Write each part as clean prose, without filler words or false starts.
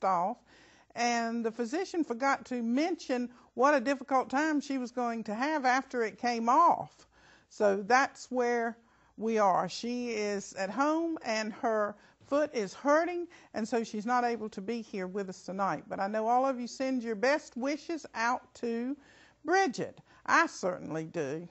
cast off, and the physician forgot to mention what a difficult time she was going to have after it came off. So that's where we are. She is at home and her foot is hurting, and so she's not able to be here with us tonight. But I know all of you send your best wishes out to Bridget. I certainly do.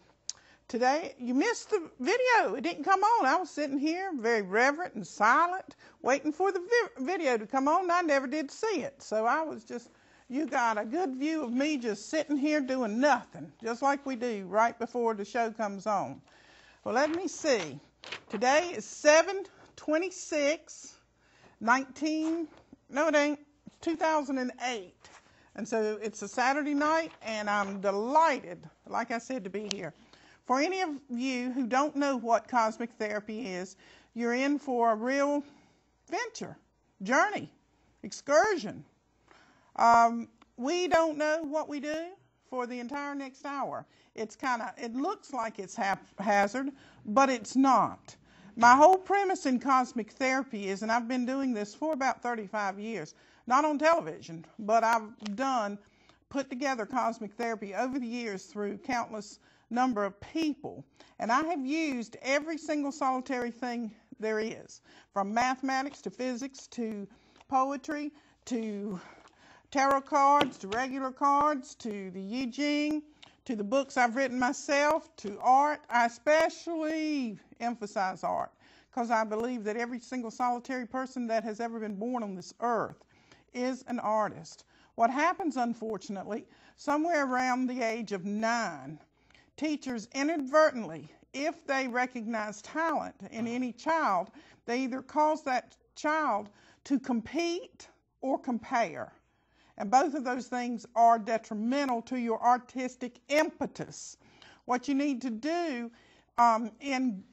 Today, you missed the video. It didn't come on. I was sitting here very reverent and silent, waiting for the video to come on, and I never did see it. So I was just, you got a good view of me just sitting here doing nothing, just like we do right before the show comes on. Well, let me see. Today is 2008. And so it's a Saturday night, and I'm delighted, like I said, to be here. For any of you who don't know what cosmic therapy is, you're in for a real venture, journey, excursion. We don't know what we do for the entire next hour. It looks like it's haphazard, but it's not. My whole premise in cosmic therapy is, and I've been doing this for about 35 years, not on television, but I've put together cosmic therapy over the years through countless number of people, and I have used every single solitary thing there is, from mathematics to physics to poetry to tarot cards to regular cards to the I Ching to the books I've written myself to art. I especially emphasize art because I believe that every single solitary person that has ever been born on this earth is an artist. What happens, unfortunately, somewhere around the age of 9, teachers inadvertently, if they recognize talent in any child, they either cause that child to compete or compare. And both of those things are detrimental to your artistic impetus. What you need to do in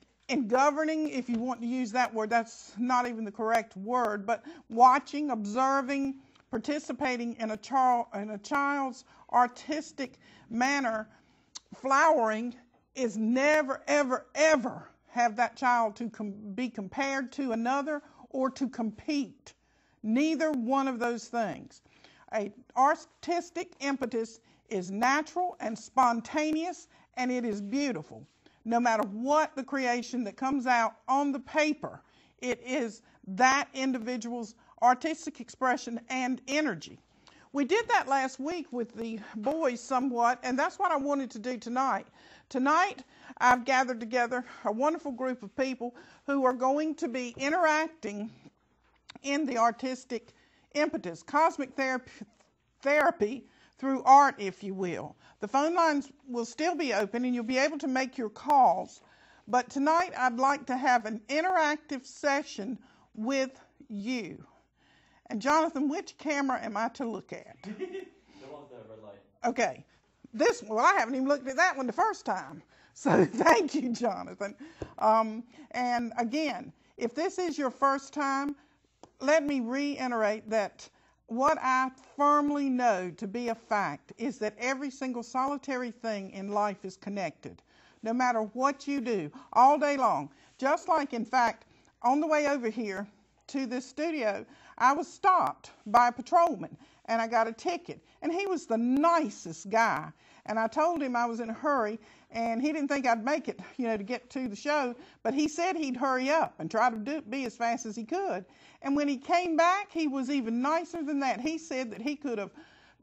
governing, if you want to use that word, that's not even the correct word, but watching, observing, participating in a child's artistic manner, flowering, is never, ever, ever have that child to be compared to another or to compete. Neither one of those things. An artistic impetus is natural and spontaneous, and it is beautiful. No matter what the creation that comes out on the paper, it is that individual's artistic expression and energy. We did that last week with the boys somewhat, and that's what I wanted to do tonight. Tonight, I've gathered together a wonderful group of people who are going to be interacting in the artistic impetus, cosmic therapy through art, if you will. The phone lines will still be open, and you'll be able to make your calls. But tonight, I'd like to have an interactive session with you. And Jonathan, which camera am I to look at? The one with the red light. Okay. This one, well, I haven't even looked at that one the first time. So thank you, Jonathan. And again, if this is your first time, let me reiterate that what I firmly know to be a fact is that every single solitary thing in life is connected, no matter what you do, all day long. Just like, in fact, on the way over here to this studio, I was stopped by a patrolman, and I got a ticket. And he was the nicest guy. And I told him I was in a hurry, and he didn't think I'd make it, to get to the show. But he said he'd hurry up and try to be as fast as he could. And when he came back, he was even nicer than that. He said that he could have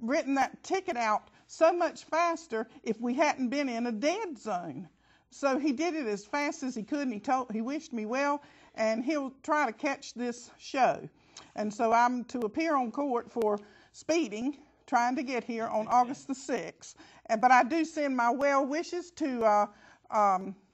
written that ticket out so much faster if we hadn't been in a dead zone. So he did it as fast as he could, and he wished me well, and he'll try to catch this show. And so I'm to appear on court for speeding, trying to get here on August the 6th. But I do send my well wishes to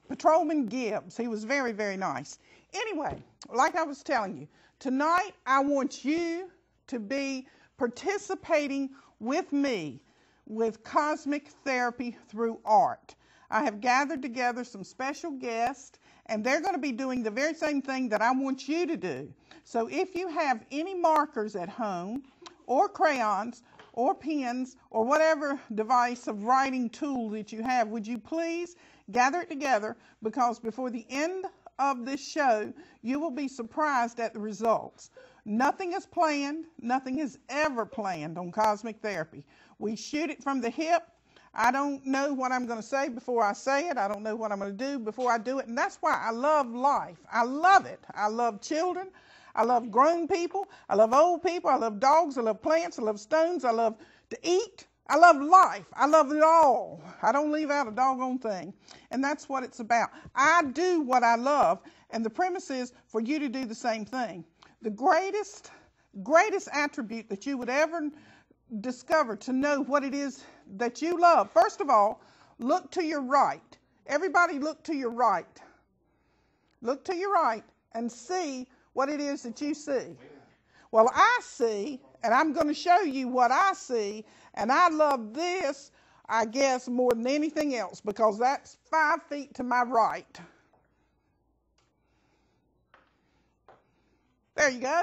Patrolman Gibbs. He was very, very nice. Anyway, like I was telling you, tonight I want you to be participating with me with cosmic therapy through art. I have gathered together some special guests, and they're going to be doing the very same thing that I want you to do. So if you have any markers at home, or crayons, or pens, or whatever device of writing tool that you have, would you please gather it together, because before the end of this show, you will be surprised at the results. Nothing is planned. Nothing is ever planned on cosmic therapy. We shoot it from the hip. I don't know what I'm going to say before I say it. I don't know what I'm going to do before I do it. And that's why I love life. I love it. I love children. I love grown people. I love old people. I love dogs. I love plants. I love stones. I love to eat. I love life. I love it all. I don't leave out a doggone thing. And that's what it's about. I do what I love. And the premise is for you to do the same thing. The greatest attribute that you would ever discover to know what it is that you love. First of all, look to your right. Everybody look to your right. Look to your right and see what it is that you see. Well, I see, and I'm going to show you what I see, and I love this, I guess, more than anything else, because that's 5 feet to my right. There you go.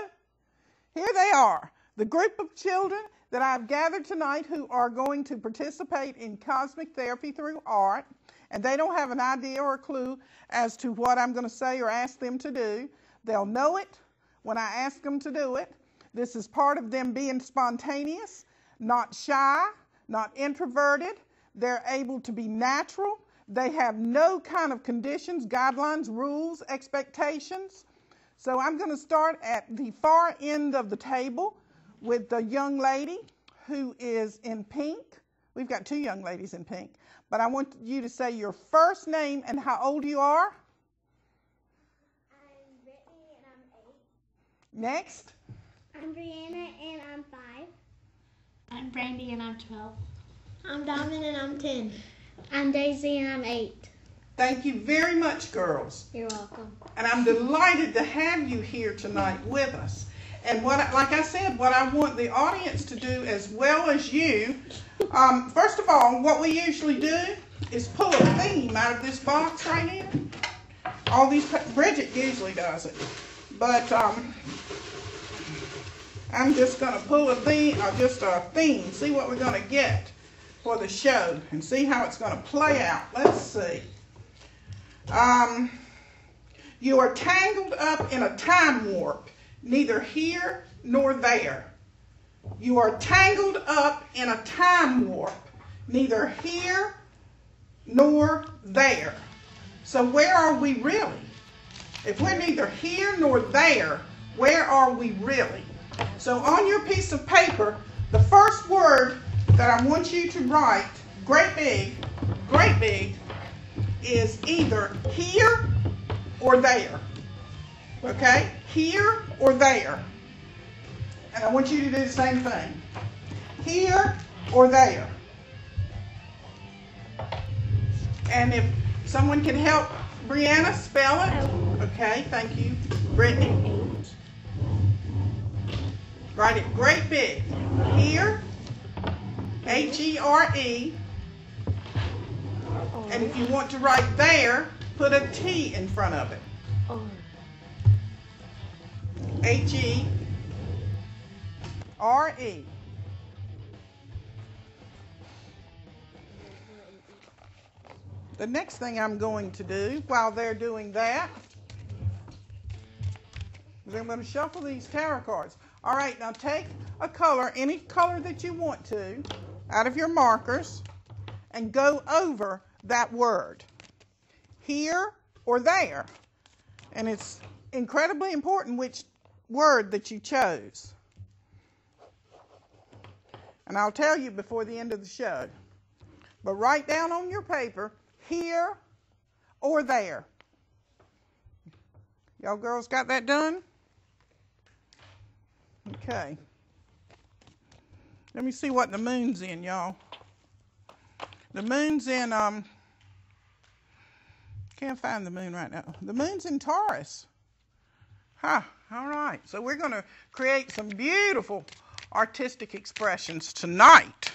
Here they are, the group of children that I've gathered tonight who are going to participate in cosmic therapy through art, and they don't have an idea or a clue as to what I'm going to say or ask them to do. They'll know it when I ask them to do it. This is part of them being spontaneous, not shy, not introverted. They're able to be natural. They have no kind of conditions, guidelines, rules, expectations. So I'm going to start at the far end of the table with the young lady who is in pink. We've got 2 young ladies in pink. But I want you to say your first name and how old you are. I'm Brittany and I'm 8. Next. I'm Brianna and I'm 5. I'm Brandy and I'm 12. I'm Donovan and I'm 10. I'm Daisy and I'm 8. Thank you very much, girls. You're welcome. And I'm delighted to have you here tonight with us. And like I said, what I want the audience to do as well as you, first of all, what we usually do is pull a theme out of this box right here. All these, Bridget usually does it. But I'm just going to pull a theme, see what we're going to get for the show and see how it's going to play out. Let's see. You are tangled up in a time warp, neither here nor there. You are tangled up in a time warp, neither here nor there. So where are we really? If we're neither here nor there, where are we really? So on your piece of paper, the first word that I want you to write, great big, is either here or there. Okay? Here or there. And I want you to do the same thing. Here or there. And if someone can help Brianna spell it. Okay, thank you. Brittany. Write it great big. Here, H-E-R-E. And if you want to write there, put a T in front of it. H-E-R-E. The next thing I'm going to do while they're doing that is I'm going to shuffle these tarot cards. All right, now take a color, any color that you want to, out of your markers and go over that word, here or there. And it's incredibly important which word that you chose. And I'll tell you before the end of the show. But write down on your paper, here or there. Y'all girls got that done? Okay. Let me see what the moon's in, y'all. The moon's in, can't find the moon right now. The moon's in Taurus. All right. So we're going to create some beautiful artistic expressions tonight.